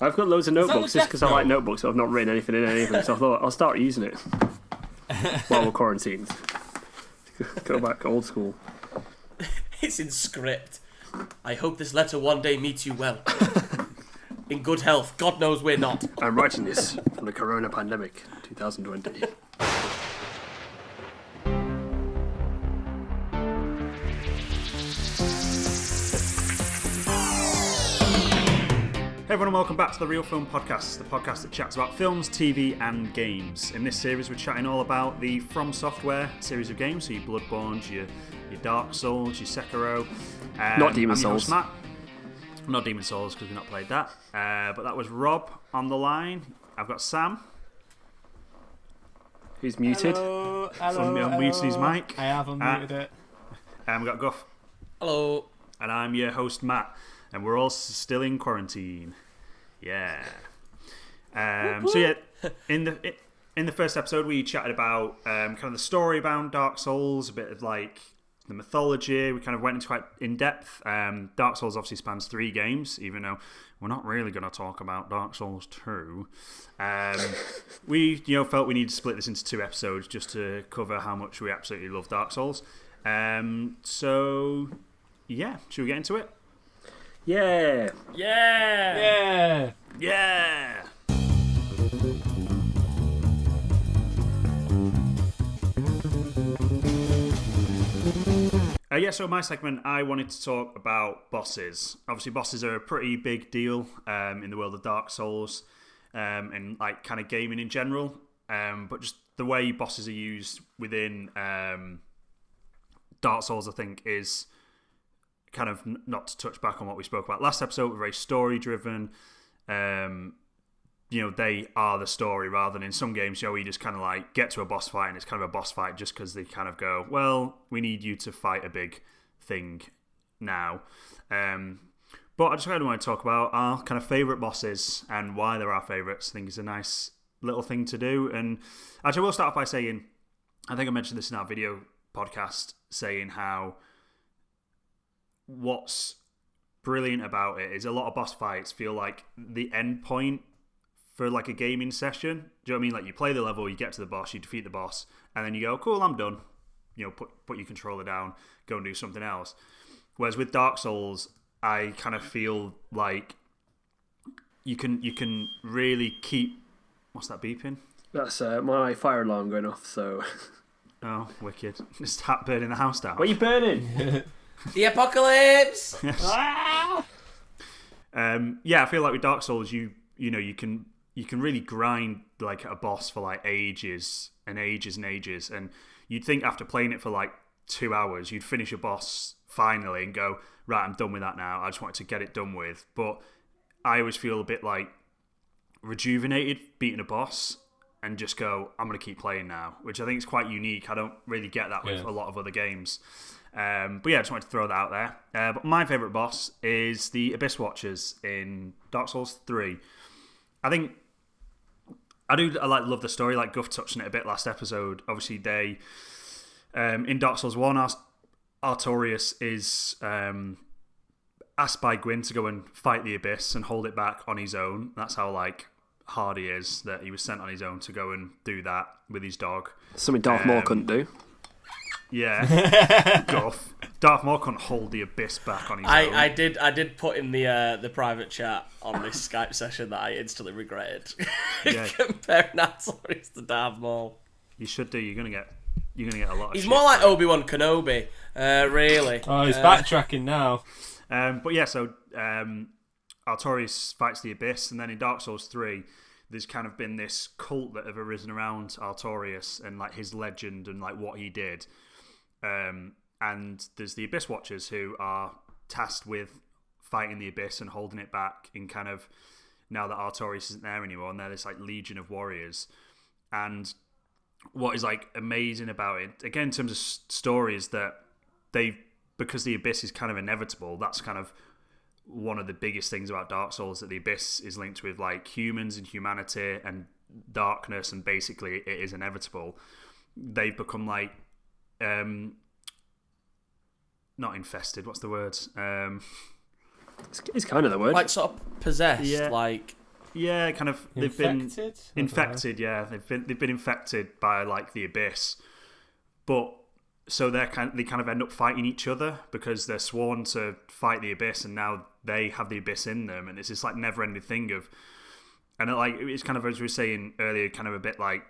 I've got loads of notebooks just because I like notebooks, but I've not written anything in any of them, so I thought I'll start using it while we're quarantined. Go back old school. It's in script. I hope this letter one day meets you well. In good health. God knows we're not. I'm writing this from the Corona pandemic, 2020. Hey everyone, and welcome back to the Real Film Podcast, the podcast that chats about films, TV and games. In this series we're chatting all about the From Software series of games, so your Bloodborne, your Dark Souls, your Sekiro. Not Demon Souls. Matt. Not Demon Souls because we've not played that. But that was Rob on the line. I've got Sam. Who's muted? Hello. Unmuted his mic. I have unmuted it. And we've got Guff. Hello. And I'm your host Matt. And we're all still in quarantine. Yeah. So yeah, in the first episode we chatted about kind of the story around Dark Souls, a bit of like the mythology. We kind of went into quite in depth. Dark Souls obviously spans 3 games, even though we're not really going to talk about Dark Souls 2. We felt we needed to split this into 2 episodes just to cover how much we absolutely love Dark Souls. So yeah, should we get into it? Yeah. Yeah. Yeah. So my segment, I wanted to talk about bosses. Obviously, bosses are a pretty big deal in the world of Dark Souls and like kind of gaming in general. But just the way bosses are used within Dark Souls, I think, is kind of not to touch back on what we spoke about last episode. We're very story driven. They are the story rather than in some games, you just kind of like get to a boss fight and it's kind of a boss fight just because they kind of go, well, we need you to fight a big thing now. But I just kind of want to talk about our kind of favourite bosses and why they're our favourites. I think it's a nice little thing to do. And actually, we'll start off by saying, I think I mentioned this in our video podcast, saying how what's brilliant about it is a lot of boss fights feel like the end point for like a gaming session. Do you know what I mean? Like you play the level, you get to the boss, you defeat the boss, and then you go, cool, I'm done. Put your controller down, go and do something else. Whereas with Dark Souls, I kind of feel like you can really keep... What's that beeping? That's my fire alarm going off, so... Oh, wicked. Just burning the house down. What are you burning? The apocalypse! I feel like with Dark Souls, you can really grind like a boss for like ages and ages and ages, and you'd think after playing it for like 2 hours, you'd finish a boss finally and go, right, I'm done with that now. I just wanted to get it done with. But I always feel a bit like rejuvenated beating a boss and just go, I'm going to keep playing now, which I think is quite unique. I don't really get that with a lot of other games. But yeah, I just wanted to throw that out there. But my favourite boss is the Abyss Watchers in Dark Souls 3. I love the story, like Guff touched on it a bit last episode. Obviously, they in Dark Souls 1, Artorias is asked by Gwyn to go and fight the Abyss and hold it back on his own. That's how like hard he is, that he was sent on his own to go and do that with his dog. Something Darth Maul couldn't do. Yeah, Guff. Darth Maul couldn't hold the Abyss back on his own. I did put in the private chat on this Skype session that I instantly regretted. Yeah. Comparing Artorias to Darth Maul. You should do. You're gonna get a lot of He's shit. more like Obi-Wan Kenobi, really. Oh, he's backtracking now. But yeah, so Artorias fights the Abyss, and then in Dark Souls 3, there's kind of been this cult that have arisen around Artorias and like his legend and like what he did. And there's the Abyss Watchers who are tasked with fighting the Abyss and holding it back in kind of now that Artorias isn't there anymore, and they're this like legion of warriors. And what is like amazing about it, again in terms of story, is that because the Abyss is kind of inevitable, that's kind of one of the biggest things about Dark Souls, that the Abyss is linked with like humans and humanity and darkness, and basically it is inevitable. They've become like not infested, what's the word? It's kind of the word. Like sort of possessed, Yeah. like Yeah, kind of. They've been Infected? infected. Yeah, they've been infected by like the abyss, but so they kind of end up fighting each other because they're sworn to fight the abyss, and now they have the abyss in them, and it's this like never-ending thing of, and it's kind of, as we were saying earlier, kind of a bit like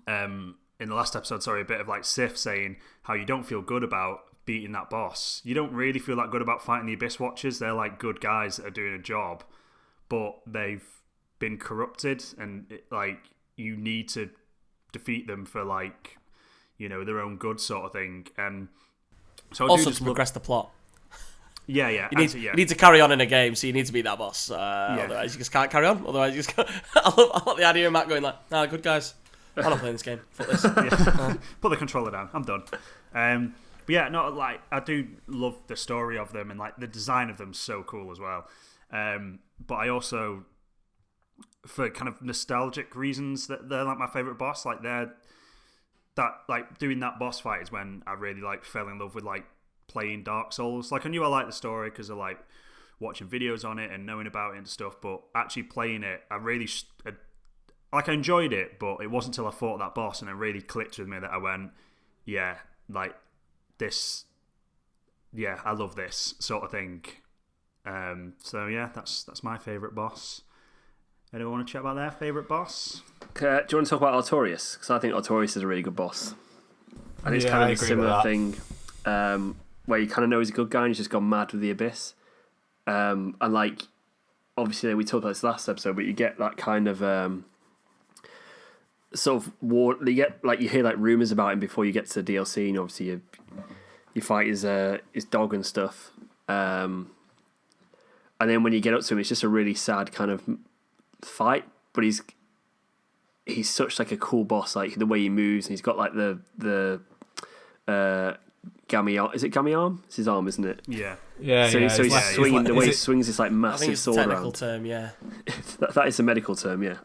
in the last episode, sorry, a bit of like Sif saying how you don't feel good about beating that boss. You don't really feel that good about fighting the Abyss Watchers. They're like good guys that are doing a job, but they've been corrupted, and like you need to defeat them for like, you know, their own good sort of thing. And so also to progress the plot. Yeah. You need to carry on in a game, so you need to beat that boss. Otherwise, you just can't carry on. Otherwise, you just can't. I love the idea of Matt going like, "Nah, good guys. I'm not playing this game. Fuck this." Put the controller down. I'm done. But yeah, no, like I do love the story of them, and like the design of them's so cool as well. But I also, for kind of nostalgic reasons, that they're like my favorite boss. Like doing that boss fight is when I really like fell in love with like playing Dark Souls. Like I knew I liked the story because of like watching videos on it and knowing about it and stuff, but actually playing it, I really I enjoyed it, but it wasn't until I fought that boss and it really clicked with me that I went, yeah, like this, yeah, I love this sort of thing. So yeah, that's my favourite boss. Anyone want to chat about their favourite boss? Do you want to talk about Artorias? Because I think Artorias is a really good boss. And it's kind of a similar thing, where you kind of know he's a good guy and he's just gone mad with the Abyss. And like, obviously we talked about this last episode, but you get that kind of sort of war. You get like, you hear like rumors about him before you get to the DLC, and obviously you fight his dog and stuff. And then when you get up to him, it's just a really sad kind of fight. But he's such like a cool boss. Like the way he moves, and he's got like the gammy arm. Is it gammy arm? It's his arm, isn't it? Yeah. So he's swinging. The way he swings this like I think massive it's a sword technical around. term, yeah. That is a medical term, yeah.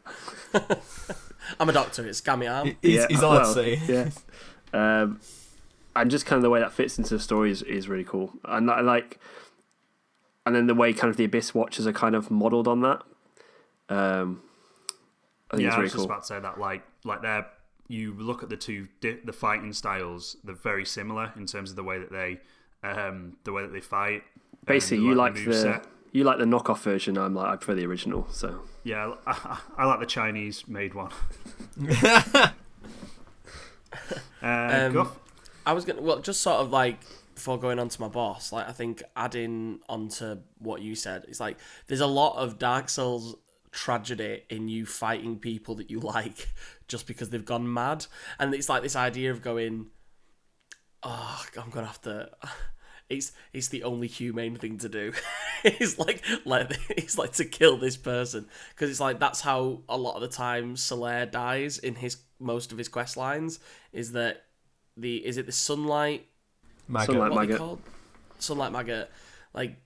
I'm a doctor. It's gammy arm. He's allowed to say. Yeah. And just kind of the way that fits into the story is really cool. And I like, and then the way kind of the Abyss Watchers are kind of modelled on that. I think it's I really was just cool. about to say that, like they're, you look at the fighting styles, they're very similar in terms of the way that they fight. Basically, you like the moveset. you like the knockoff version. I prefer the original. So Yeah, I like the Chinese made one. Guff? I was just sort of like, before going on to my boss, like I think adding onto what you said, it's like there's a lot of Dark Souls tragedy in you fighting people that you like just because they've gone mad, and it's like this idea of going, oh, I'm gonna have to. It's the only humane thing to do. It's like to kill this person, because it's like that's how a lot of the time Solaire dies in most of his quest lines. Is that the sunlight Maggot. Sunlight what are they maggot. called? Sunlight maggot, like,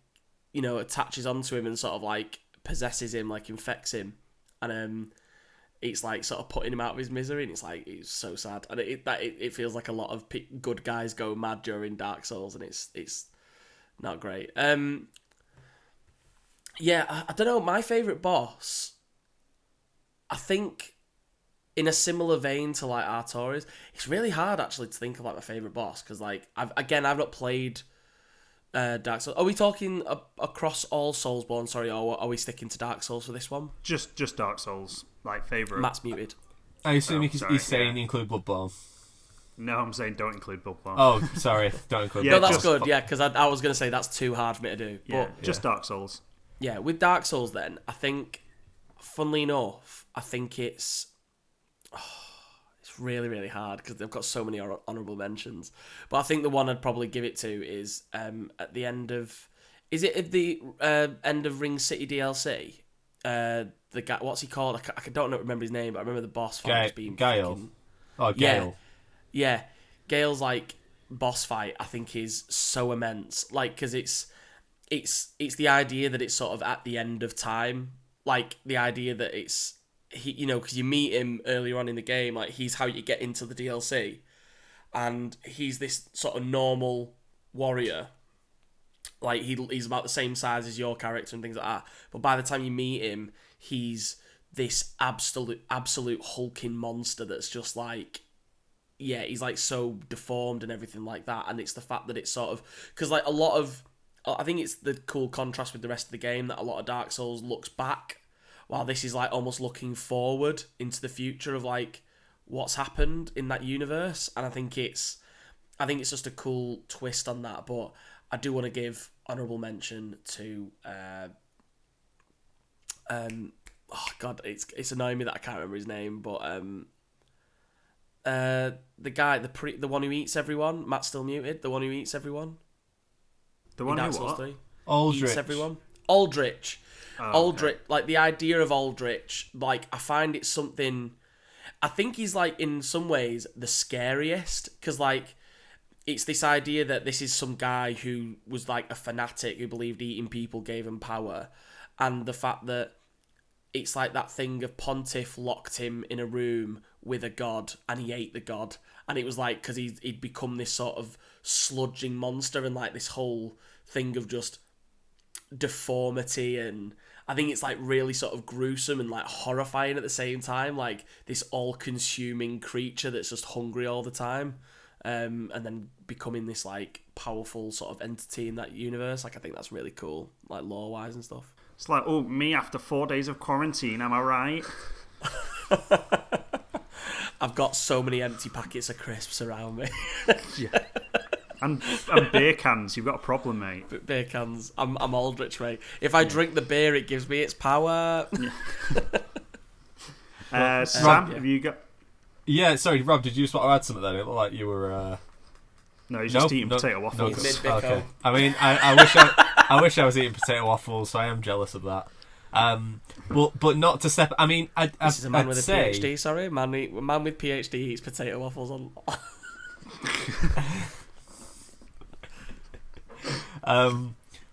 you know, attaches onto him and sort of like possesses him, like infects him, and it's like sort of putting him out of his misery, and it's so sad, and it feels like a lot of good guys go mad during Dark Souls, and it's not great. Yeah, I don't know. My favourite boss, I think, in a similar vein to like Artorias, it's really hard actually to think of like my favourite boss, because like I've not played Dark Souls. Are we talking across all Soulsborne? Sorry, or are we sticking to Dark Souls for this one? Just Dark Souls, like favourite. Matt's muted. I assume sorry, he's saying include Bloodborne. No, I'm saying don't include Bloodborne. Oh, sorry, don't include. Yeah, No, that's just- good. Yeah, because I was gonna say that's too hard for me to do. Yeah, But just Dark Souls. yeah, with Dark Souls, then I think, funnily enough, I think it's really, really hard because they've got so many honourable mentions. But I think the one I'd probably give it to is at the end of... Is it at the end of Ring City DLC? The guy, what's he called? I don't remember his name, but I remember the boss fight just being... Gale. fucking- Oh, Gale. Yeah. Gale's like boss fight, I think, is so immense. Like, because it's the idea that it's sort of at the end of time. Like, the idea that it's... because you meet him earlier on in the game, like he's how you get into the DLC, and he's this sort of normal warrior, like he's about the same size as your character and things like that. But by the time you meet him, he's this absolute hulking monster that's just like, yeah, he's like so deformed and everything like that. And it's the fact that it's sort of, because like I think it's the cool contrast with the rest of the game that a lot of Dark Souls looks back, while this is like almost looking forward into the future of like what's happened in that universe. And I think it's just a cool twist on that. But I do want to give honourable mention to oh god, it's annoying me that I can't remember his name, but the guy, the one who eats everyone, Matt's still muted, the one who eats everyone. The one who Dark Souls what? 3. Aldrich. Eats everyone. Aldrich. Oh, Aldrich, like the idea of Aldrich, like I find it something. I think he's like in some ways the scariest, because like it's this idea that this is some guy who was like a fanatic who believed eating people gave him power, and the fact that it's like that thing of Pontiff locked him in a room with a god and he ate the god, and it was like because he'd become this sort of sludging monster, and like this whole thing of just deformity, and I think it's like really sort of gruesome and like horrifying at the same time, like this all-consuming creature that's just hungry all the time, and then becoming this like powerful sort of entity in that universe. Like I think that's really cool, like lore-wise and stuff. It's like, oh, me after 4 days of quarantine, am I right? I've got so many empty packets of crisps around me. Yeah. And beer cans, you've got a problem, mate. Beer cans. I'm Aldrich, mate. If I drink the beer, it gives me its power. Sam, have you got... Yeah, sorry, Rob, did you just want to add something there? It looked like you were... No, he's just eating potato waffles. Okay. I mean, I wish I was eating potato waffles, so I am jealous of that. But not to step... I mean, This is a man with a say... PhD, sorry. Man with PhD eats potato waffles on...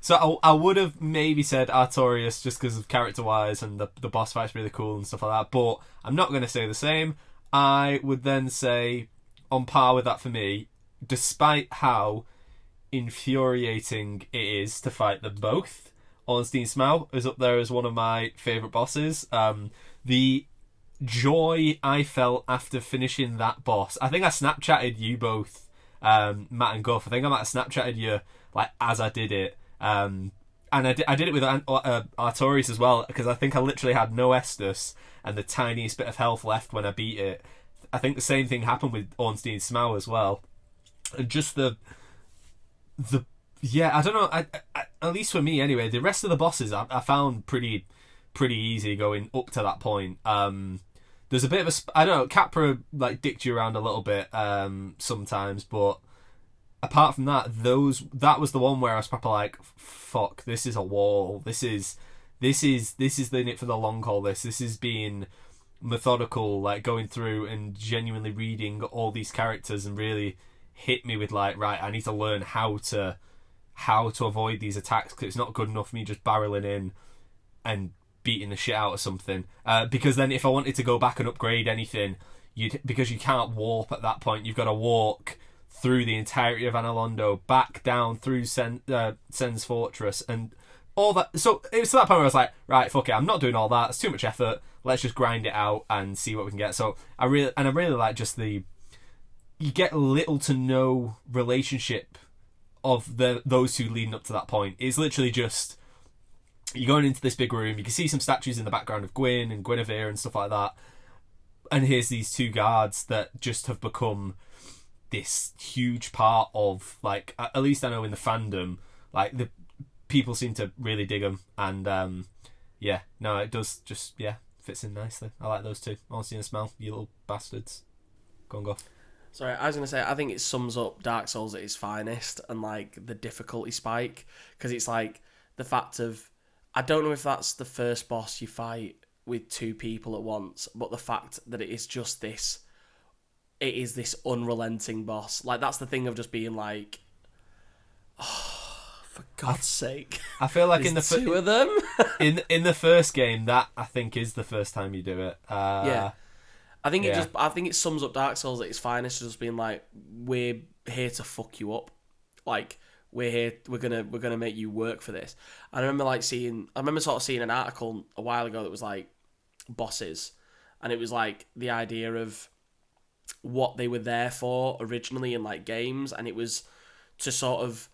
So I would have maybe said Artorias just because of character-wise and the boss fight's really cool and stuff like that, but I'm not going to say the same. I would then say, on par with that for me, despite how infuriating it is to fight them both, Ornstein Smough is up there as one of my favourite bosses. The joy I felt after finishing that boss, I think I Snapchatted you both, Matt and Guff. I think I might have Snapchatted you like as I did it, and I did it with Artorias as well, because I think I literally had no Estus and the tiniest bit of health left when I beat it. I think the same thing happened with Ornstein Smough as well. And just the yeah, I don't know. I at least for me anyway, the rest of the bosses I found pretty easy going up to that point. There's a bit of a I don't know. Capra like dicked you around a little bit sometimes, but apart from that, that was the one where I was proper like, fuck, this is a wall. This is in it for the long haul. This is being methodical, like going through and genuinely reading all these characters and really hit me with like, right, I need to learn how to avoid these attacks, because it's not good enough for me just barreling in and beating the shit out of something. Because then if I wanted to go back and upgrade anything, because you can't warp at that point, you've got to walk through the entirety of Analondo, back down through Sen's Fortress, and all that. So it was to that point where I was like, right, fuck it, I'm not doing all that. It's too much effort. Let's just grind it out and see what we can get. So I really like just you get little to no relationship of those two leading up to that point. It's literally just you're going into this big room. You can see some statues in the background of Gwyn and Guinevere and stuff like that. And here's these two guards that just have become this huge part of, like, at least I know in the fandom, like, the people seem to really dig them, and yeah, no, it does just, yeah, fits in nicely. I like those two. Honestly, and Smell, you little bastards. Go on, go. Sorry, I was going to say, I think it sums up Dark Souls at its finest, and like the difficulty spike, because it's like the fact of, I don't know if that's the first boss you fight with two people at once, but the fact that it is just this, it is this unrelenting boss. Like, that's the thing of just being like, oh, for God's sake. I feel like in the two of them. in the first game, that I think is the first time you do it. Yeah. I think it sums up Dark Souls at its finest, just being like, we're here to fuck you up. Like, we're gonna make you work for this. And I remember sort of seeing an article a while ago that was like bosses, and it was like the idea of what they were there for originally in like games, and it was to sort of,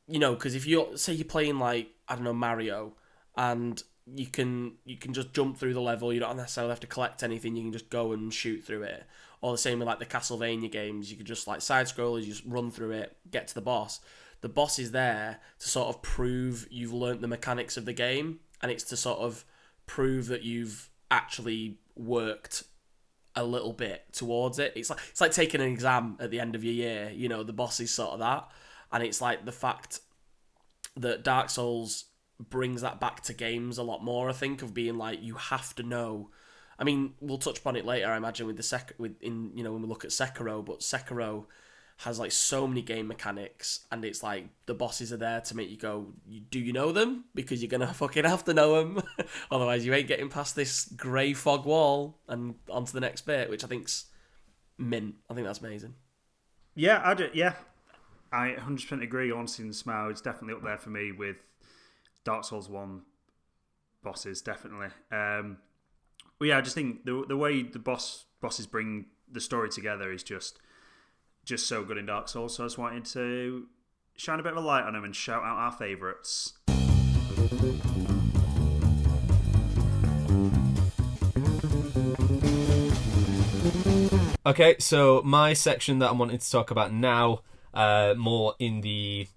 because if you're playing like, I don't know, Mario, and you can just jump through the level, you don't necessarily have to collect anything, you can just go and shoot through it. Or the same with like the Castlevania games, you could just like side scrollers, you just run through it, get to the boss. The boss is there to sort of prove you've learnt the mechanics of the game, and it's to sort of prove that you've actually worked a little bit towards it. It's like taking an exam at the end of your year. The boss is sort of that, and it's like the fact that Dark Souls brings that back to games a lot more. I think of being like, you have to know. I mean, we'll touch upon it later, I imagine, when we look at Sekiro. But Sekiro has like so many game mechanics, and it's like the bosses are there to make you go, do you know them? Because you're gonna fucking have to know them, otherwise you ain't getting past this grey fog wall and onto the next bit, which I think's mint. I think that's amazing. Yeah, I 100% agree. Honesty and Smile is definitely up there for me with Dark Souls 1 bosses, definitely. Well, yeah, I just think the way the bosses bring the story together is just so good in Dark Souls. So I just wanted to shine a bit of a light on them and shout out our favourites. Okay, so my section that I'm wanting to talk about now, more in the...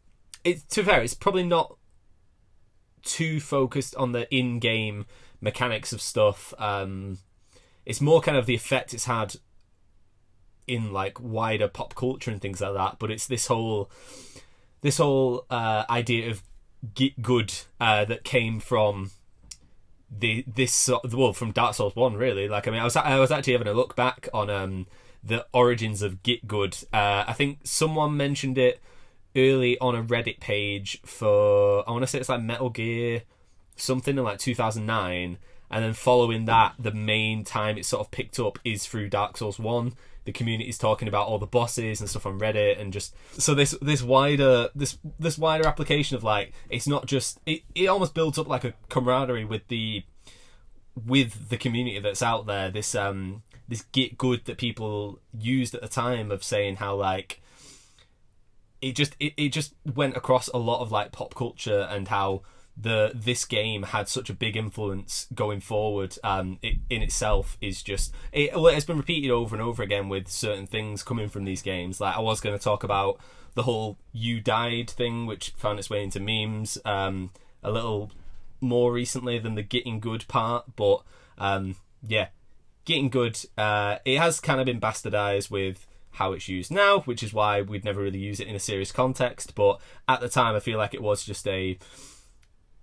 to be fair, it's probably not too focused on the in-game mechanics of stuff. It's more kind of the effect it's had in like wider pop culture and things like that. But it's this whole idea of git good that came from from Dark Souls 1, really. Like, I mean, I was actually having a look back on the origins of git good. I think someone mentioned it early on a Reddit page for, I want to say it's like Metal Gear something in like 2009, and then following that, the main time it sort of picked up is through Dark Souls 1. The community's talking about all the bosses and stuff on Reddit, and just so this wider application of like, it's not just it almost builds up like a camaraderie with the community that's out there. This git good that people used at the time of saying how like it just went across a lot of like pop culture, and how this game had such a big influence going forward. It in itself is just it's been repeated over and over again with certain things coming from these games. Like, I was going to talk about the whole "you died" thing, which found its way into memes a little more recently than the getting good part, but getting good, it has kind of been bastardized with how it's used now, which is why we'd never really use it in a serious context. But at the time, I feel like it was just a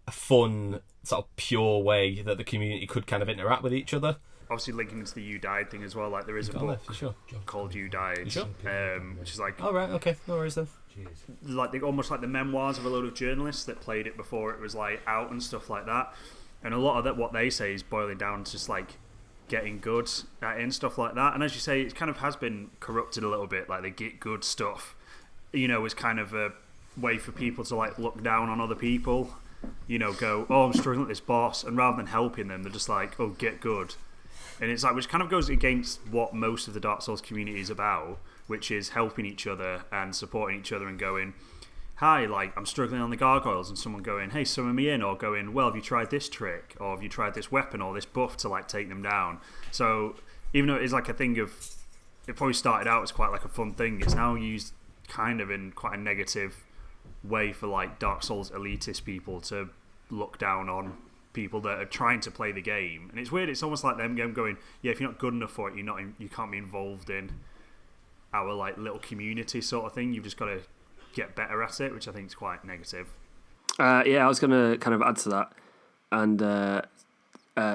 fun, sort of pure way that the community could kind of interact with each other. Obviously, linking into the "You Died" thing as well. Like, there is a book called "You Died," which is like, oh right, okay, no worries then. Like almost like the memoirs of a load of journalists that played it before it was like out and stuff like that. And a lot of that, what they say, is boiling down to just like getting good at it and stuff like that. And as you say, it kind of has been corrupted a little bit. Like, the get good stuff, is kind of a way for people to like look down on other people. Go, oh, I'm struggling with this boss, and rather than helping them, they're just like, oh, get good. And it's like, which kind of goes against what most of the Dark Souls community is about, which is helping each other and supporting each other and going, hi, like, I'm struggling on the gargoyles, and someone going, hey, summon me in, or going, well, have you tried this trick, or have you tried this weapon or this buff to like take them down? So even though it is like a thing of, it probably started out as quite like a fun thing, it's now used kind of in quite a negative way for like Dark Souls elitist people to look down on people that are trying to play the game. And it's weird, it's almost like them going, yeah, if you're not good enough for it, you can't be involved in our like little community sort of thing. You've just got to get better at it, which I think is quite negative. I was going to kind of add to that and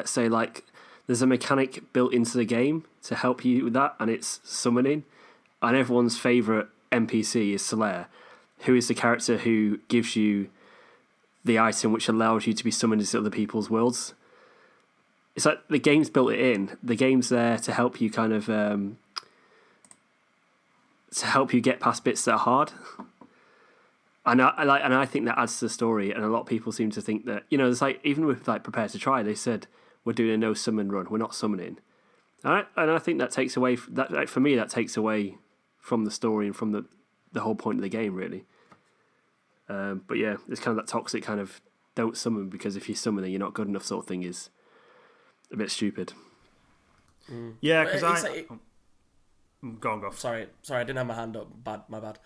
say, like, there's a mechanic built into the game to help you with that, and it's summoning. And everyone's favourite NPC is Solaire, who is the character who gives you the item which allows you to be summoned into other people's worlds. It's like the game's built it in. The game's there to help you kind of to help you get past bits that are hard. And I think that adds to the story. And a lot of people seem to think that, you know, it's like, even with like Prepare to Try, they said we're doing a no summon run. We're not summoning. And I think that takes away that, like, for me, that takes away from the story and from the whole point of the game, really. But yeah, it's kind of that toxic kind of don't summon because if you summon, you're not good enough sort of thing is a bit stupid. Yeah, because Go on. Sorry, I didn't have my hand up. My bad.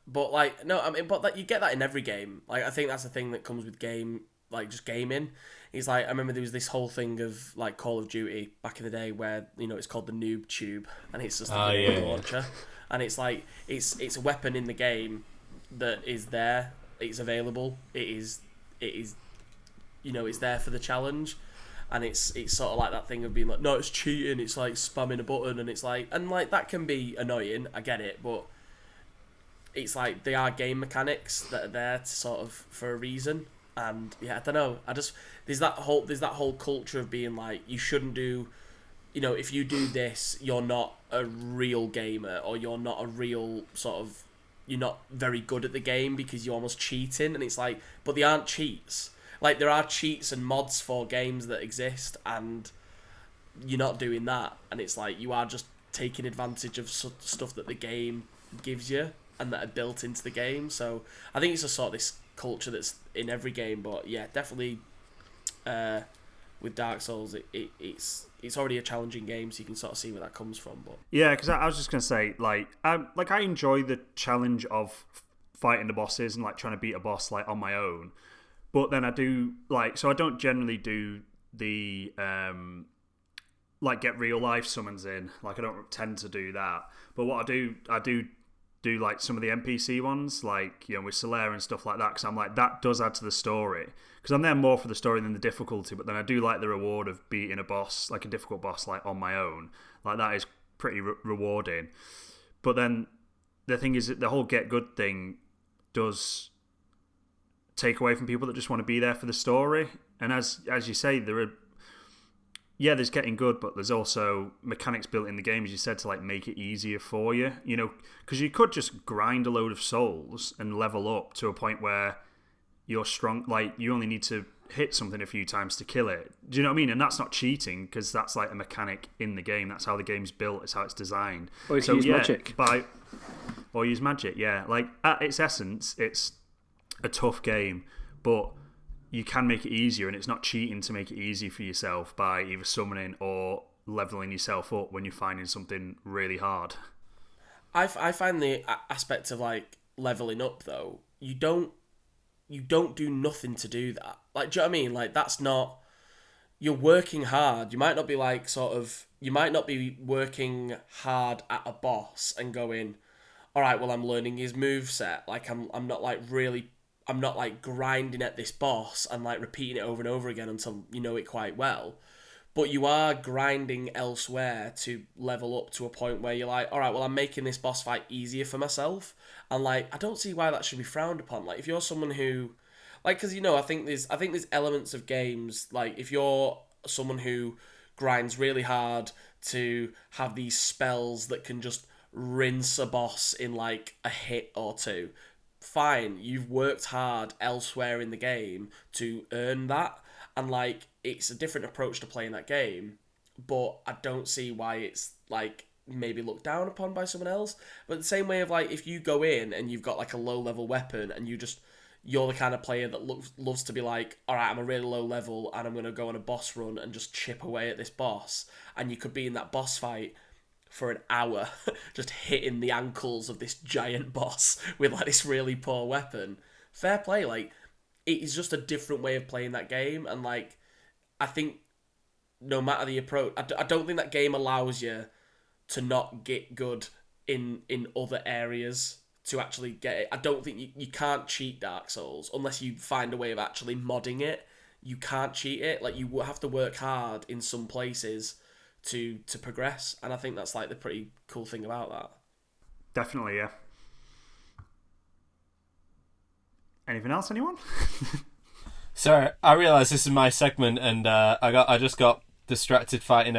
But like, no, I mean, but like, you get that in every game. Like, I think that's the thing that comes with just gaming. It's like, I remember there was this whole thing of like Call of Duty back in the day where, you know, it's called the noob tube, and it's just a launcher, and it's like it's a weapon in the game that is there. It's available. It is. You know, it's there for the challenge. And it's sort of like that thing of being like, no, it's cheating. It's like spamming a button, and it's like, and like that can be annoying. I get it, but it's like they are game mechanics that are there to sort of for a reason. And yeah, I don't know. There's that whole culture of being like, you shouldn't do, you know, if you do this, you're not a real gamer, or you're not a real sort of, you're not very good at the game because you're almost cheating. And it's like, but they aren't cheats. Like, there are cheats and mods for games that exist, and you're not doing that. And it's like, you are just taking advantage of stuff that the game gives you and that are built into the game. So I think it's just sort of this culture that's in every game. But yeah, definitely with Dark Souls, it's already a challenging game, so you can sort of see where that comes from. But yeah, because I was just going to say, I enjoy the challenge of fighting the bosses and like trying to beat a boss like on my own. But then I do so I don't generally do the get real life summons in. Like, I don't tend to do that. But what I do like some of the NPC ones, like, you know, with Solaire and stuff like that, because I'm like, that does add to the story. Because I'm there more for the story than the difficulty. But then I do like the reward of beating a boss, like a difficult boss, like on my own. Like, that is pretty rewarding. But then the thing is that the whole get good thing does take away from people that just want to be there for the story. And as you say, there's getting good, but there's also mechanics built in the game, as you said, to like make it easier for you, you know, because you could just grind a load of souls and level up to a point where you're strong, like you only need to hit something a few times to kill it. Do you know what I mean? And that's not cheating, because that's like a mechanic in the game. That's how the game's built. It's how it's designed. Or use magic. Or use magic, yeah. Like, at its essence, it's a tough game, but you can make it easier, and it's not cheating to make it easy for yourself by either summoning or leveling yourself up when you're finding something really hard. I find the aspect of like leveling up, though, you don't do nothing to do that. Like, do you know what I mean? Like, that's not, you're working hard. You might not be like you might not be working hard at a boss and going, all right, well, I'm learning his moveset. Like, I'm not like grinding at this boss and like repeating it over and over again until you know it quite well. But you are grinding elsewhere to level up to a point where you're like, all right, well, I'm making this boss fight easier for myself. And like, I don't see why that should be frowned upon. Like, if you're someone who, like, because, you know, I think there's elements of games, like, if you're someone who grinds really hard to have these spells that can just rinse a boss in like a hit or two, fine, you've worked hard elsewhere in the game to earn that, and like, it's a different approach to playing that game, but I don't see why it's like maybe looked down upon by someone else. But the same way of like, if you go in and you've got like a low level weapon and you're the kind of player that loves to be like, all right, I'm a really low level and I'm going to go on a boss run and just chip away at this boss, and you could be in that boss fight for an hour just hitting the ankles of this giant boss with like this really poor weapon. Fair play. Like, it is just a different way of playing that game, and like, I think no matter the approach, I don't think that game allows you to not get good in other areas to actually get it. I don't think you can't cheat Dark Souls unless you find a way of actually modding it. You can't cheat it. Like, you have to work hard in some places to progress, and I think that's like the pretty cool thing about that. Definitely, yeah. Anything else, anyone? Sorry, I realise this is my segment, and I just got distracted fighting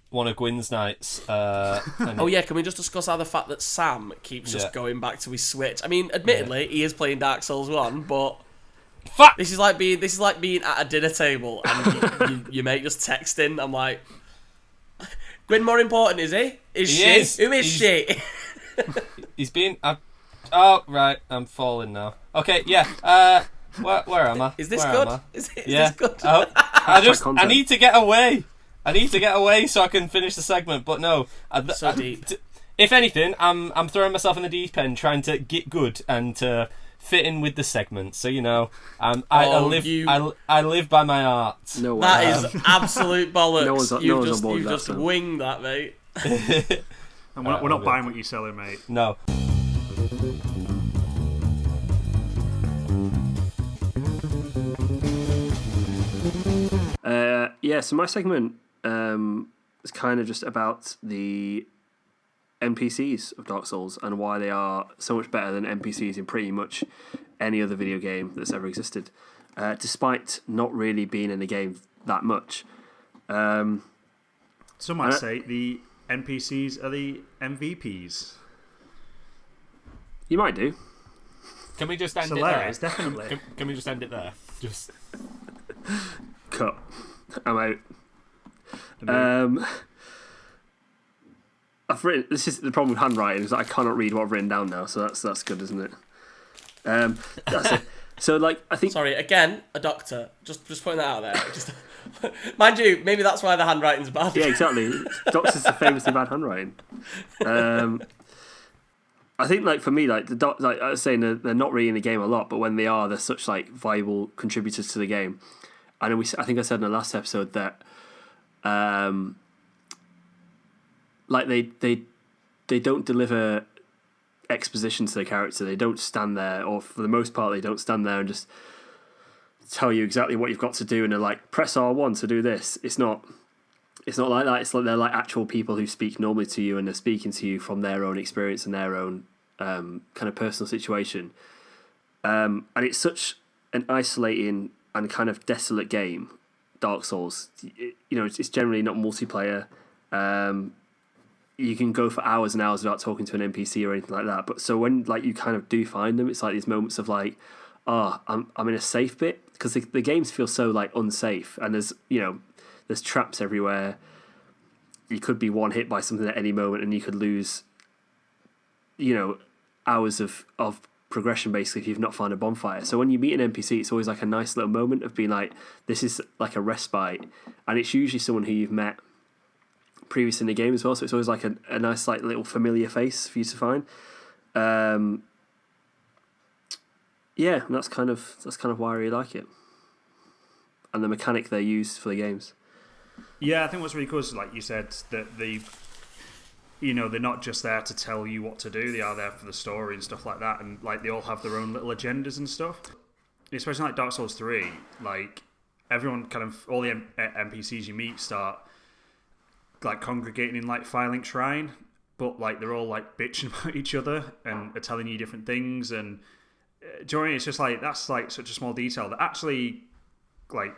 one one of Gwyn's nights. Oh yeah, can we just discuss how the fact that Sam keeps just going back to his Switch? I mean, admittedly, he is playing Dark Souls 1, but fuck. This is like being at a dinner table and your mate just texting. I'm like, Gwyn more important, is he? Who is she? He's been. Oh right, I'm falling now. Okay, yeah. Where am I? Is this Where good? Is this good? I need to get away. So I can finish the segment. But no, so deep. If anything, I'm throwing myself in the deep end, trying to get good and to fit in with the segment. So I live by my art. No way. That is absolute bollocks. You've just winged that, mate. And we're not buying what you're selling, mate. No. So my segment is kind of just about the NPCs of Dark Souls and why they are so much better than NPCs in pretty much any other video game that's ever existed, despite not really being in the game that much. Some might say the NPCs are the MVPs. You might do. Can we just end it there? there? Definitely. Can we just end it there? Just cut. I'm out. I've written. This is the problem with handwriting is that I cannot read what I've written down now. So that's good, isn't it? That's it. So I think. Sorry, again, a doctor. Just putting that out there. Just mind you, maybe that's why the handwriting's bad. Yeah, exactly. Doctors are famously bad handwriting. I think for me, like I was saying, they're not really in the game a lot, but when they are, they're such viable contributors to the game. I know I think I said in the last episode that they don't deliver exposition to the character. They don't stand there, or for the most part, they don't stand there and just tell you exactly what you've got to do and they're like, press R1 to do this. It's not like that. It's like they're like actual people who speak normally to you and they're speaking to you from their own experience and their own kind of personal situation. And it's such an isolating and kind of desolate game, Dark Souls. It's generally not multiplayer. You can go for hours and hours without talking to an NPC or anything like that. But so when you kind of do find them, it's like these moments of I'm in a safe bit, because the games feel so unsafe, and there's traps everywhere. You could be one hit by something at any moment, and you could lose hours of progression basically if you've not found a bonfire. So when you meet an NPC, it's always a nice little moment of being this is a respite, and it's usually someone who you've met previous in the game as well. So it's always a nice little familiar face for you to find. Yeah, and that's kind of why I really like it, and the mechanic they use for the games. Yeah, I think what's really cool is, like you said, that they're not just there to tell you what to do. They are there for the story and stuff like that, and they all have their own little agendas and stuff. Especially Dark Souls 3, everyone all the NPCs you meet start congregating in Firelink Shrine, but they're all bitching about each other and are telling you different things. And during it's just that's such a small detail that actually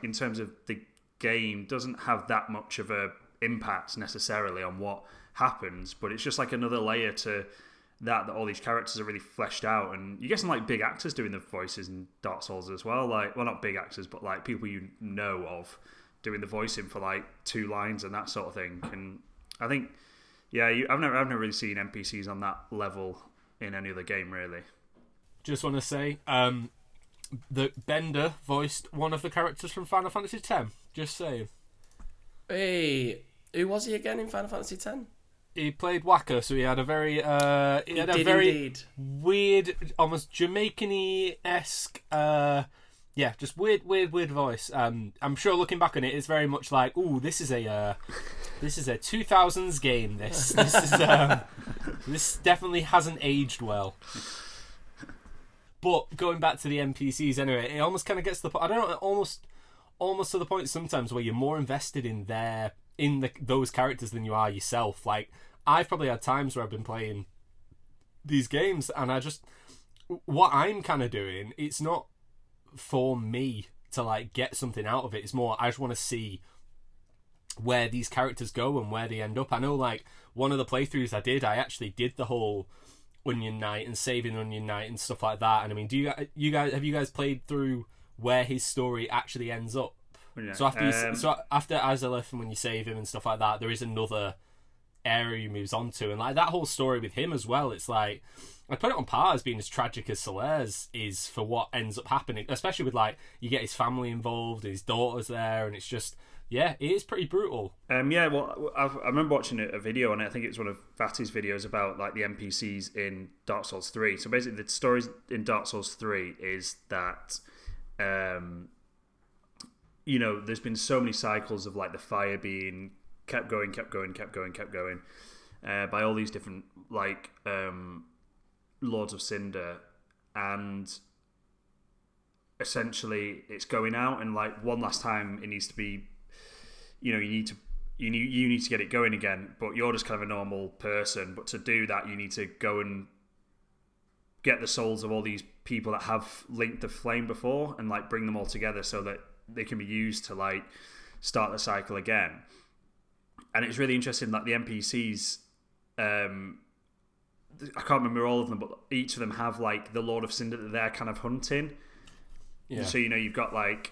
in terms of the game doesn't have that much of a impact necessarily on what happens, but it's just another layer to that all these characters are really fleshed out, and you get some big actors doing the voices in Dark Souls as well. Well, not big actors, but people you know of doing the voicing for 2 lines and that sort of thing. And I think I've never really seen NPCs on that level in any other game really. Just want to say that Bender voiced one of the characters from Final Fantasy X. Just saying. Hey, who was he again in Final Fantasy X? He played Waka, so he had a very indeed. weird, almost Jamaican-y-esque, just weird voice. I'm sure looking back on it, it's very much this is a 2000s game. This is this definitely hasn't aged well. But going back to the NPCs anyway, it almost kind of gets to the point. I don't know, almost to the point sometimes where you're more invested in those characters than you are yourself. I've probably had times where I've been playing these games and what I'm kind of doing, it's not for me to get something out of it. It's more I just want to see where these characters go and where they end up. I know, like, one of the playthroughs I actually did the whole Onion Knight and saving Onion Knight and stuff like that. And I mean, have you guys played through where his story actually ends up? Yeah. So after Azalith and when you save him and stuff like that, there is another area he moves on to, and like that whole story with him as well. It's like I put it on par as being as tragic as Solaire's is for what ends up happening, especially with like you get his family involved, his daughter's there, and it's just it is pretty brutal. Well, I remember watching a video on it. I think it was one of Vati's videos about like the NPCs in Dark Souls 3. So basically, the story in Dark Souls 3 is that there's been so many cycles of like the fire being kept going by all these different like Lords of Cinder, and essentially it's going out, and like one last time it needs to be, you need to get it going again, but you're just kind of a normal person. But to do that, you need to go and get the souls of all these people that have linked the flame before, and like bring them all together so that they can be used to like start the cycle again. And it's really interesting that the NPCs, I can't remember all of them, but each of them have like the Lord of Cinder that they're kind of hunting. Yeah. So you've got like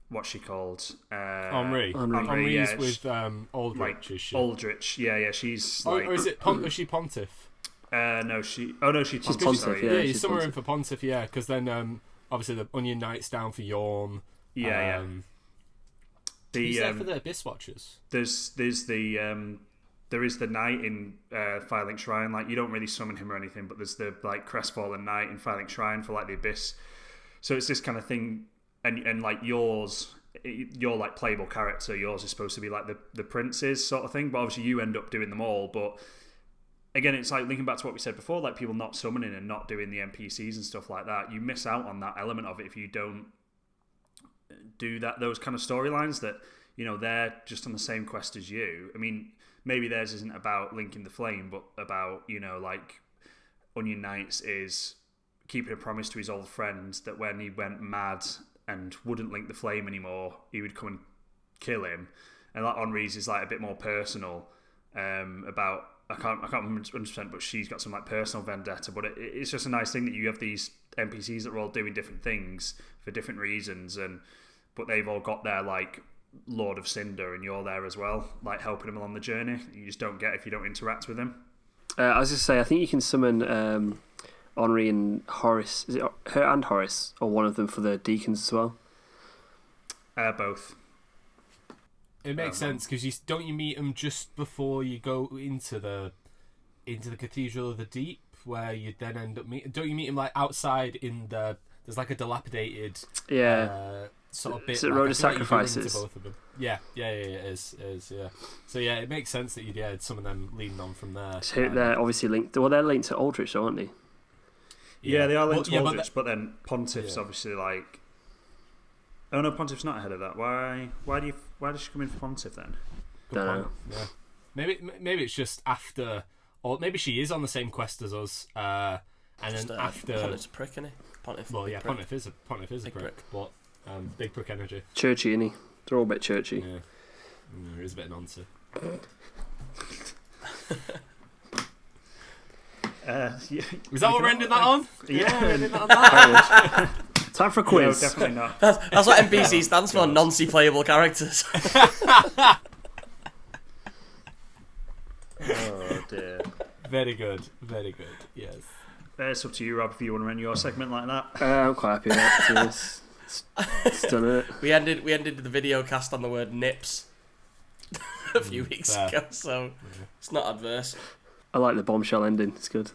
what's she called? Henri. Henri's with Aldrich. Like, is she? Aldrich, yeah. She's like, or is she Pontiff? No, she's Pontiff. Sorry, yeah, you're somewhere in for Pontiff, yeah. Because then obviously the Onion Knight's down for Yorm. Yeah. Who's there for the Abyss Watchers? There is the knight in Firelink Shrine. Like, you don't really summon him or anything, but there's the like crestfallen knight in Firelink Shrine for like the Abyss. So it's this kind of thing, and like your like playable character, yours is supposed to be like the princes sort of thing, but obviously you end up doing them all. But again, it's like linking back to what we said before, like people not summoning and not doing the NPCs and stuff like that. You miss out on that element of it if you don't do those kind of storylines that they're just on the same quest as you. I mean, maybe theirs isn't about linking the flame, but about like Onion Knight's is keeping a promise to his old friend that when he went mad and wouldn't link the flame anymore, he would come and kill him. And like Henri's is like a bit more personal, about I can't remember 100%, but she's got some like personal vendetta. But it's just a nice thing that you have these NPCs that are all doing different things for different reasons, but they've all got their like Lord of Cinder, and you're there as well, like helping them along the journey. You just don't get if you don't interact with them. I was just say, I think you can summon Henri and Horace. Is it her and Horace, or one of them for the deacons as well? Both. It makes sense because you meet them just before you go into the Cathedral of the Deep, where you then end up meeting. Don't you meet him like outside in there's like a dilapidated sort of bit. Is it Road of Sacrifices? Both of them. Yeah, it is, yeah. So yeah, it makes sense that you'd had some of them leading on from there. So they're obviously linked. Well, they're linked to Aldrich, aren't they? Yeah, they are linked to Aldrich, but then Pontiff's obviously like. Oh no, Pontiff's not ahead of that. Why does she come in for Pontiff then? Don't know. Yeah. Maybe it's just after, or maybe she is on the same quest as us. And just, then after Pontiff's a prick, isn't he? Pontiff. Well, yeah, Pontiff is a prick, but big prick energy. Churchy, isn't he? They're all a bit churchy. Yeah, there is a bit of nonsense. Is that what we're ending that on? Yeah, we're ending that on that. Time for a quiz. No, definitely not. That's what NPC stands for, non-C playable characters. Oh dear. Very good, yes. It's up to you, Rob, if you want to run your segment like that. I'm quite happy with that. It's done it. We ended the video cast on the word nips a few weeks ago, so it's not adverse. I like the bombshell ending. It's good.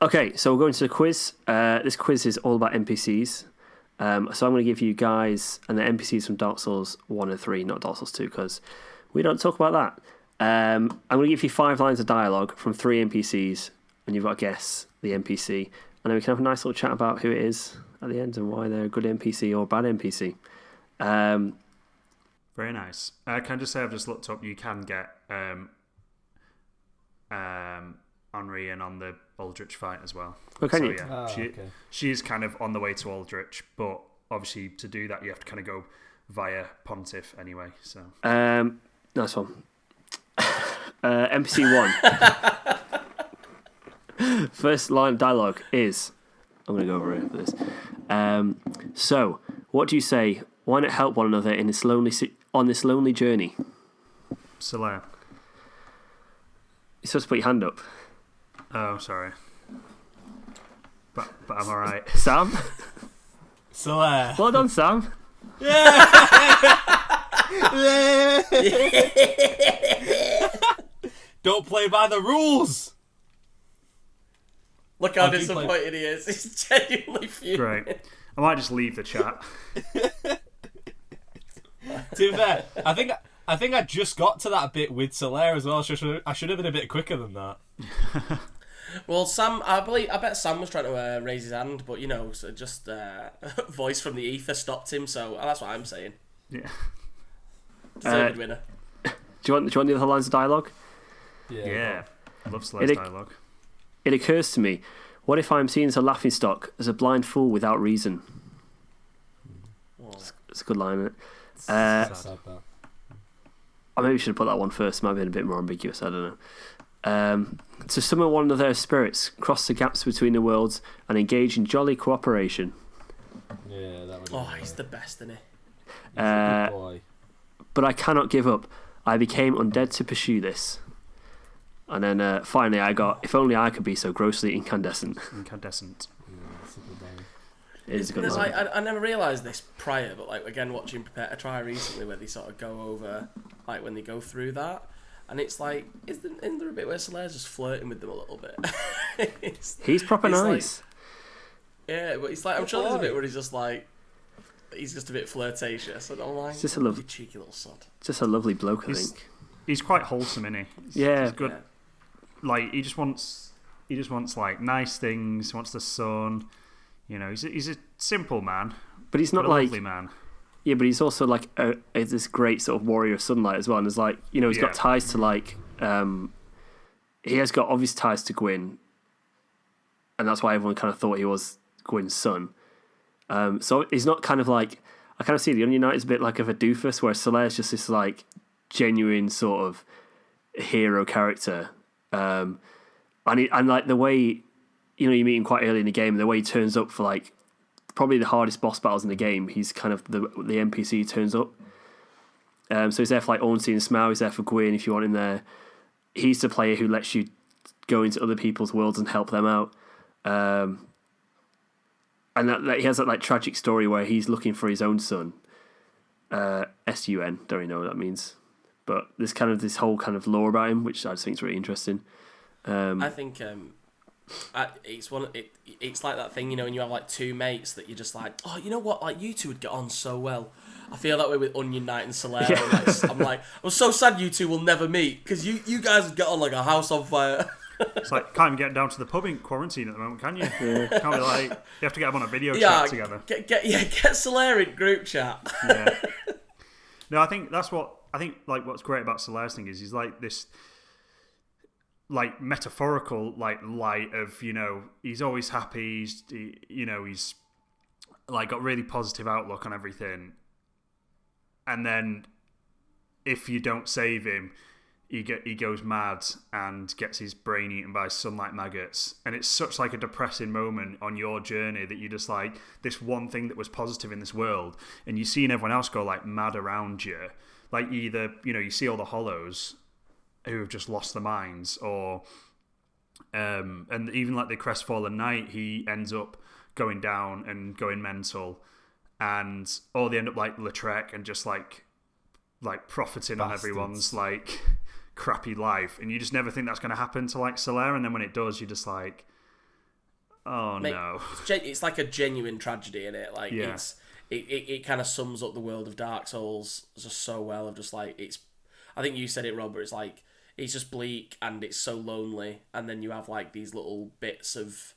Okay, so we're going to the quiz. This quiz is all about NPCs. So I'm going to give you guys and the NPCs from Dark Souls 1 and 3, not Dark Souls 2, because we don't talk about that. I'm going to give you 5 lines of dialogue from 3 NPCs, and you've got to guess the NPC. And then we can have a nice little chat about who it is at the end and why they're a good NPC or a bad NPC. Very nice. Can I just say I've just looked up, you can get Henri and on the Aldrich fight as well. Oh, can so, you? Yeah, okay. she is kind of on the way to Aldrich, but obviously to do that you have to kind of go via Pontiff anyway. So nice one. NPC 1. First line of dialogue is, I'm going to go over it for this. So, what do you say? Why not help one another in this on this lonely journey? Solaire. You're supposed to put your hand up. Oh, sorry. But I'm alright. Sam? Solaire. Well done, Sam. Don't play by the rules. Look how I do disappointed he is. He's genuinely fuming. Great. I might just leave the chat. To be fair, I think I just got to that bit with Solaire as well. I should have been a bit quicker than that. Well, Sam, I bet Sam was trying to raise his hand, but so just voice from the ether stopped him. So that's what I'm saying. Yeah. Deserved winner. Do you want the other lines of dialogue? Yeah. I love Solaire's dialogue. It occurs to me, what if I'm seen as a laughingstock, as a blind fool without reason? It's a good line, isn't it? Sad, that. I maybe should have put that one first. Might have been a bit more ambiguous. I don't know. To summon one another as spirits, cross the gaps between the worlds, and engage in jolly cooperation. Yeah, that would. Oh, he's the best, isn't he? Good boy. But I cannot give up. I became undead to pursue this. And then finally I got, if only I could be so grossly incandescent. Incandescent. Yeah, that's a good line. It is a good There's line. I never realised this prior, but again watching Prepare to Try recently, where they sort of go over when they go through that, and it's isn't there a bit where Solaire's just flirting with them a little bit? He's proper nice. Yeah, but it's I'm sure there's a bit where he's just he's just a bit flirtatious, and I'm like, It's just a you cheeky little sod. Just a lovely bloke, I think. He's quite wholesome, isn't he? Yeah. He's good. Yeah. He just wants nice things. He wants the sun. He's a simple man. But he's not a lovely man. Yeah, but he's also this great sort of warrior of sunlight as well. And there's he's got ties to he has got obvious ties to Gwyn, and that's why everyone kind of thought he was Gwyn's son. So he's not kind of I kind of see the Onion Knight as a bit like of a doofus, whereas Solaire's just this genuine sort of hero character. And the way you meet him quite early in the game, and the way he turns up for probably the hardest boss battles in the game, he's kind of the NPC turns up. So he's there for Ornstein and Smaug, he's there for Gwyn if you want him there. He's the player who lets you go into other people's worlds and help them out. And that he has that tragic story where he's looking for his own son. SUN, don't really know what that means. But there's kind of this whole kind of lore about him, which I just think is really interesting. I think it's like that thing, when you have two mates that you're just oh, you know what, you two would get on so well. I feel that way with Onion Knight and Solaire. Yeah. I'm so sad you two will never meet, because you guys would get on like a house on fire. It's can't even get down to the pub in quarantine at the moment, can you? Yeah. Can't be you have to get them on a video chat together. Get Solaire in group chat. Yeah. No, I think what's great about Solaire's thing is he's this metaphorical light of he's always happy, he's got really positive outlook on everything, and then if you don't save him, he goes mad and gets his brain eaten by sunlight maggots, and it's such a depressing moment on your journey that you just this one thing that was positive in this world, and you seeing everyone else go mad around you, either you see all the hollows who have just lost their minds, or and even the crestfallen knight, he ends up going down and going mental, or they end up Lautrec and just profiting on everyone's crappy life, and you just never think that's going to happen to Solaire, and then when it does, you're just oh no. It's a genuine tragedy in it. Yeah. It kind of sums up the world of Dark Souls just so well. Of just it's, I think you said it, Rob, but it's just bleak and it's so lonely, and then you have these little bits of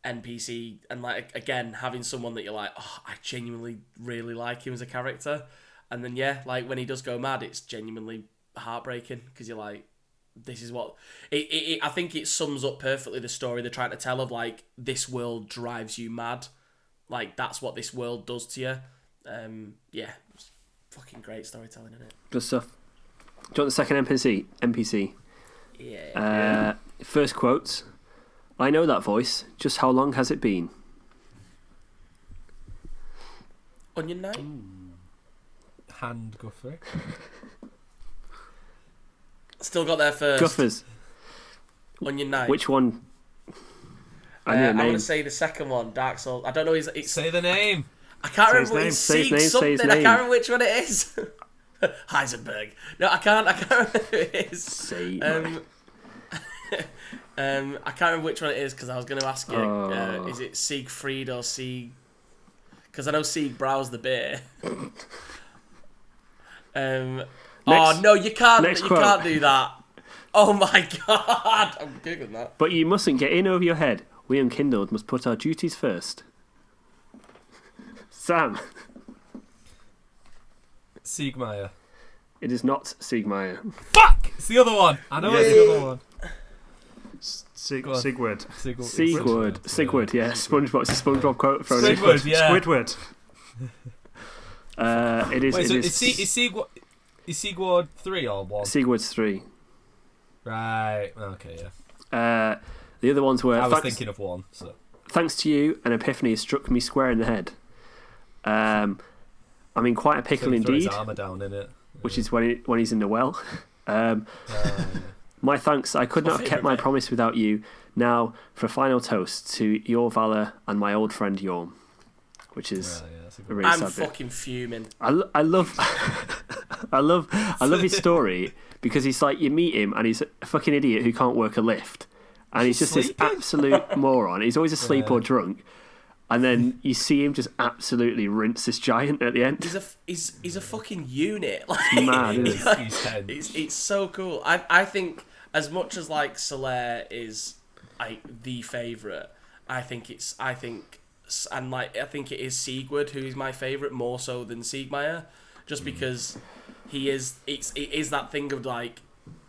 NPC, and again having someone that you're oh, I genuinely really like him as a character, and then when he does go mad, it's genuinely heartbreaking, because you're this is what I think it sums up perfectly the story they're trying to tell of like this world drives you mad, like that's what this world does to you. It's fucking great storytelling, isn't it? Good stuff. Do you want the second NPC? Yeah. First quotes. I know that voice. Just how long has it been? Onion Knight. Hand Guthrie. Still got there first. Guffers. Onion Knight. Which one? I I'm going to say the second one, Dark Souls. I don't know. It's Say the name. I can't Say remember. his It's name, say his Sieg name, say something. his I name. can't remember which one it is. Heisenberg. No, I can't remember who it is. Say I can't remember which one it is because I was going to ask you, is it Siegfried or Sieg? Because I know Sieg Brau's the beer. Oh no, you can't. You quote. can't do that. Oh my god, I'm googling that. But you mustn't get in over your head. We unkindled must put our duties first. Sam. Siegmeyer. It is not Siegmeyer. Fuck! It's the other one. I know it's the other one. Go on. Sigurd. Sigurd, yeah. SpongeBob. It's a SpongeBob quote from Squidward, yeah. Squidward. It is. Wait, it so is is Sigurd 3 or 1? Sigurd's 3. Right. Okay, yeah. The other ones were. I was thinking of 1. So. Thanks to you, an epiphany has struck me square in the head. I'm in quite a pickle Throw indeed. his armor down in it. Which is when he's in the well. My thanks. I could not have kept my promise without you. Now, for a final toast to your valor and my old friend Yorm, which is a really I'm sad bit. fucking fuming. I love his story because he's like, you meet him and he's a fucking idiot who can't work a lift, and he's just this absolute moron. He's always asleep or drunk. And then you see him just absolutely rinse this giant at the end. He's a fucking unit. Like, it's mad, isn't it? It's so cool. I think as much as like Solaire is like the favourite, I think it is Sigurd who is my favourite more so than Siegmeyer, just because it is that thing of like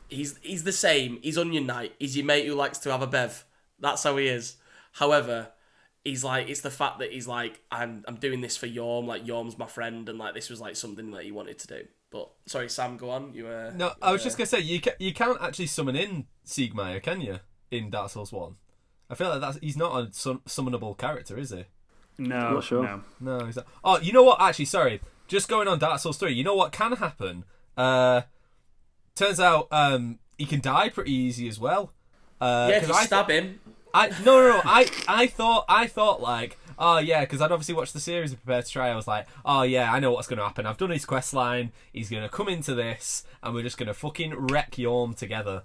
he's the same. He's Onion Knight. He's your mate who likes to have a bev. That's how he is. However, he's like, it's the fact that he's like, I'm doing this for Yorm, like Yorm's my friend, and like this was like something that he wanted to do. But sorry, Sam, go on. No, I was just gonna say you can't actually summon in Siegmeyer, can you? In Dark Souls 1, I feel like he's not a summonable character, is he? No, I'm not sure. No, he's not. Oh, you know what? Actually, sorry. Just going on Dark Souls 3. You know what can happen? Turns out he can die pretty easy as well. If you stab him. No. I thought like, oh yeah, because I'd obviously watched the series and prepared to try. I was like, oh yeah, I know what's going to happen. I've done his quest line. He's going to come into this, and we're just going to fucking wreck Yorm together.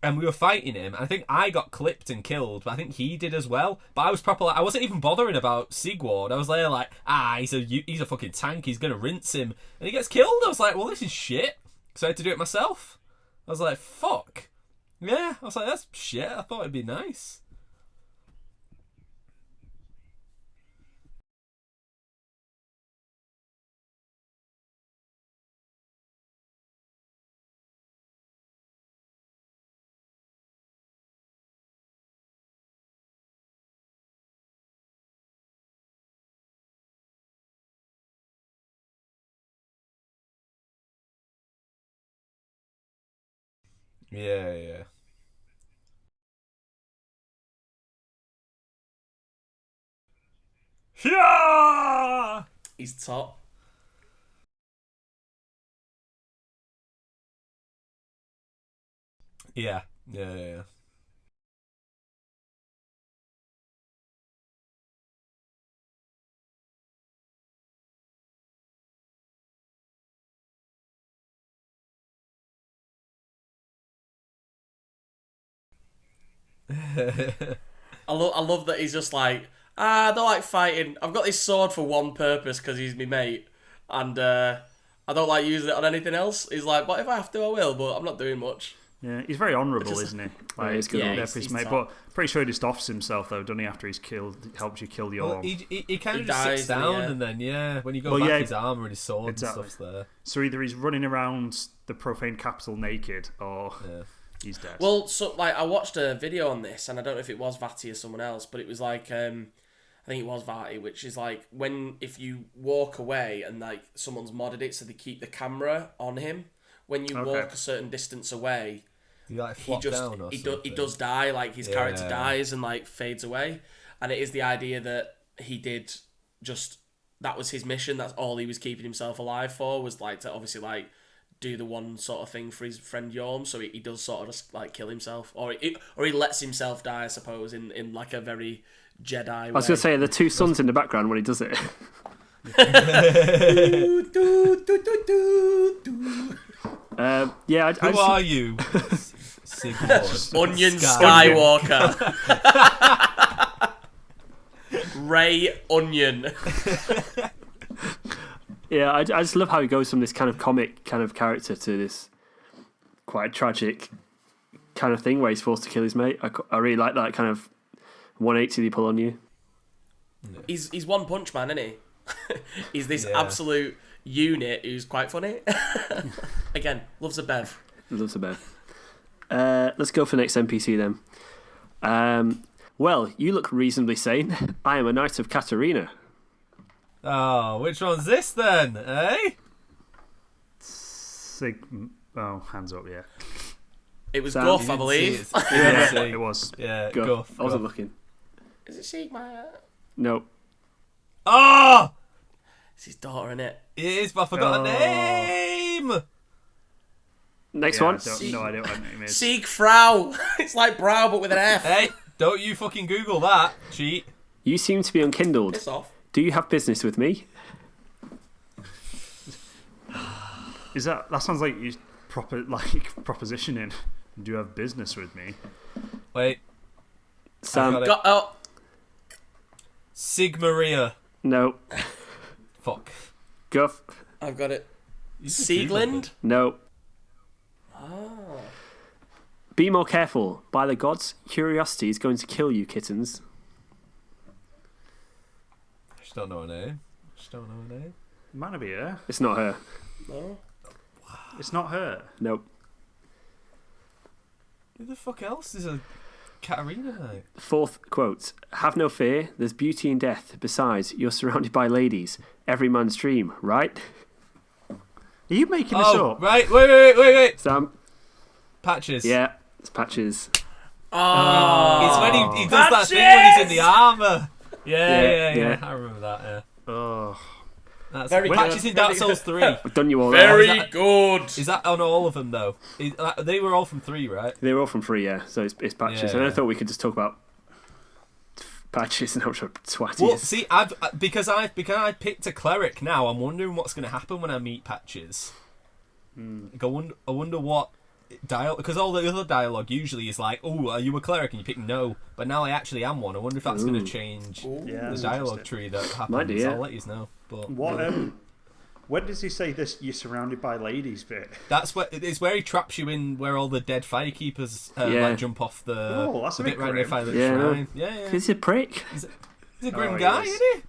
And we were fighting him. And I think I got clipped and killed, but I think he did as well. But I was proper like, I wasn't even bothering about Sigurd. I was there like, he's a fucking tank. He's going to rinse him, and he gets killed. I was like, well, this is shit. So I had to do it myself. I was like, fuck. Yeah, I was like, that's shit. I thought it'd be nice. Yeah. Yeah! He's top. Yeah. I love that he's just like, I don't like fighting. I've got this sword for one purpose because he's my mate, and I don't like using it on anything else. He's like, but if I have to, I will. But I'm not doing much. Yeah, he's very honourable, isn't he? Like, he's good. He's mate, top. but pretty sure he just offs himself though, doesn't he? After he's killed, helps you kill Yorm. Well, he kind of just dies, sits down, yeah. and then when you go back, his armor and his sword exactly. and stuff's there. So either he's running around the profane capital naked, or he's dead. Well, so like I watched a video on this, and I don't know if it was Vati or someone else, but it was like I think it was Vati, which is like if you walk away and like someone's modded it so they keep the camera on him. When you walk a certain distance away, You like flop down or something? he does die, like his character dies and like fades away, and it is the idea that he did that was his mission. That's all he was keeping himself alive for, was like to obviously like do the one sort of thing for his friend Yorm. So he does sort of just like kill himself, or he lets himself die, I suppose, in like a very Jedi way. I was going to say the two suns in the background when he does it. Who are you? Onion Skywalker. Ray Onion. Yeah, I just love how he goes from this kind of comic kind of character to this quite tragic kind of thing where he's forced to kill his mate. I really like that kind of 180 they pull on you. He's One Punch Man, isn't he? He's this absolute unit who's quite funny. Again, loves a bev. Loves a bev. Let's go for the next NPC then. Well, you look reasonably sane. I am a Knight of Katarina. Oh, which one's this then, eh? Hands up, yeah. It was Sam, Guff, I believe. It was. Yeah, Guff. I wasn't looking. Is it Sigma? No. Oh! It's his daughter, innit? It is, but I forgot her name! Next one. I don't know what her name is. Sieg Frau. It's like brow, but with an F. Hey, don't you fucking Google that, cheat. You seem to be unkindled. Piss off. Do you have business with me? That sounds like you propositioning. Do you have business with me? Wait. Sam. Sigmaria. No. Fuck. Guff. I've got it. Sieglind? No. Be more careful. By the gods, curiosity is going to kill you, kittens. I just don't know her name. It might not be her. It's not her. No. It's not her. Nope. Who the fuck else is a Katarina now? Fourth quote. Have no fear. There's beauty in death. Besides, you're surrounded by ladies. Every man's dream, right? Are you making this up? Right. Wait. Sam. Patches. Yeah, it's Patches. Oh. It's when he does that thing when he's in the armour. Yeah. I remember that, yeah. Oh. That's Very Patches good. in Dark Souls 3. I've done you all Very right. good. Is that on all of them, though? They were all from 3, right? They were all from 3, yeah. So it's Patches. Yeah, and I yeah. thought we could just talk about Patches and how twatty Well, is. see, because I picked a cleric now, I'm wondering what's going to happen when I meet Patches. Like, I wonder what dialogue, because all the other dialogue usually is like, "Oh, are you a cleric?" and you pick no. But now I actually am one. I wonder if that's going to change Yeah, the dialogue tree that happens. Might do, yeah. I'll let you know. But What? When does he say this? You're surrounded by ladies bit. that's it's where he traps you in, where all the dead firekeepers Yeah. like jump off the, Oh, that's a the bit bit right near grim. Fire the Yeah, no. Shrine. Yeah. He's a prick. He's a grim Oh, he guy, is. isn't he?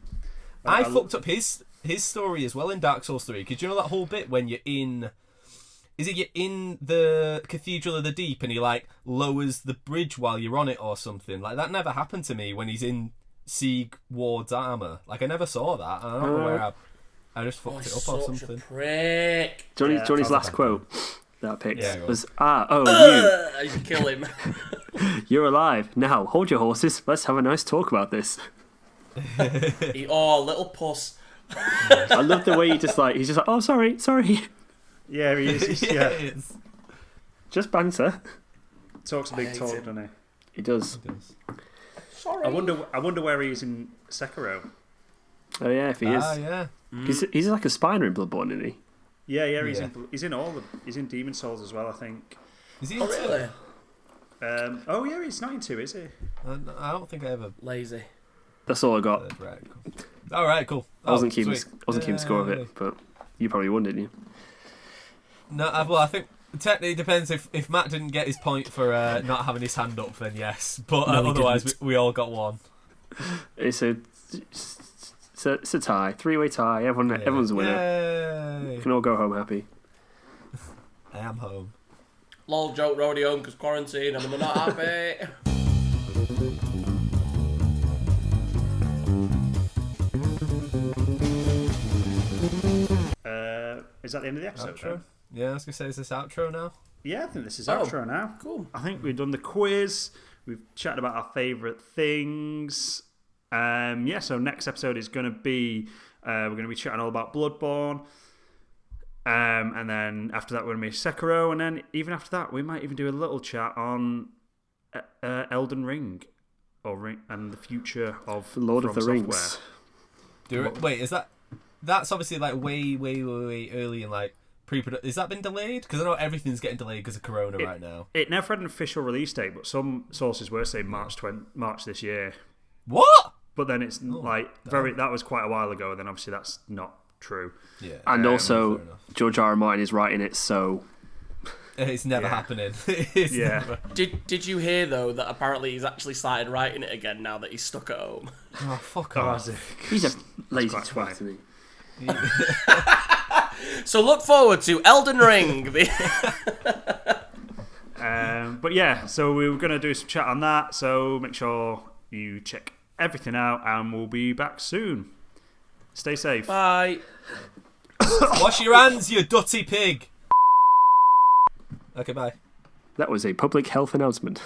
I I- fucked up his story as well in Dark Souls 3. Because you know that whole bit when you're in... Is it you're in the Cathedral of the Deep and he, like, lowers the bridge while you're on it or something? Like, that never happened to me when he's in Sieg Ward's armour. Like, I never saw that. I don't know where I just fucked it up or Such something. a prick. Johnny's sounds last like quote that I picked Yeah, go on. was, you. I should kill him. You're alive. Now, hold your horses. Let's have a nice talk about this. Little puss. I love the way he's just like, oh, sorry. Yeah, he is. Yeah, Yeah, it is. Just banter. talks a big hate talk, him. doesn't he? He does. Sorry. I wonder where he is in Sekiro. Oh, yeah, if he is. Yeah. He's like a spiner in Bloodborne, isn't he? Yeah, Yeah. he's in all the. He's in Demon Souls as well, I think. Is he Oh, into- really? Oh yeah, he's not in 2, is he? I don't think I ever... Lazy. That's all I got. Right, cool. All right, cool. I wasn't keeping sweet. score of Yay. it, but you probably won, didn't you? No, well, I think technically it depends. If Matt didn't get his point for not having his hand up, then yes. But No, he otherwise, we all got one. It's a tie, 3-way tie. Everyone's a winner. Yay. We can all go home happy. I am home. Lol, joke, roadie home because quarantine and we're not happy. Is that the end of the episode? Outro? Yeah, I was going to say, is this outro now? Yeah, I think this is Oh, outro now. cool. I think we've done the quiz. We've chatted about our favourite things. So next episode is going to be we're going to be chatting all about Bloodborne. And then after that we're going to be Sekiro, and then even after that we might even do a little chat on Elden Ring and the future of Lord of the From Rings. Software. Wait, is that's obviously like way early in like pre-production. Has that been delayed? Because I know everything's getting delayed because of Corona right now. It never had an official release date, but some sources were saying March this year. What? But then it's that was quite a while ago, and then obviously that's not true. Yeah. And also, fair enough. George R. R. Martin is writing it, so It's never happening. It's never. Did you hear though that apparently he's actually started writing it again now that he's stuck at home? Oh, fuck Oh, off. is it? he's a lazy quite twat, funny. isn't he? So look forward to Elden Ring. But yeah, so we were going to do some chat on that, so make sure you check everything out, and we'll be back soon. Stay safe. Bye. Wash your hands, you dirty pig. Okay, bye. That was a public health announcement.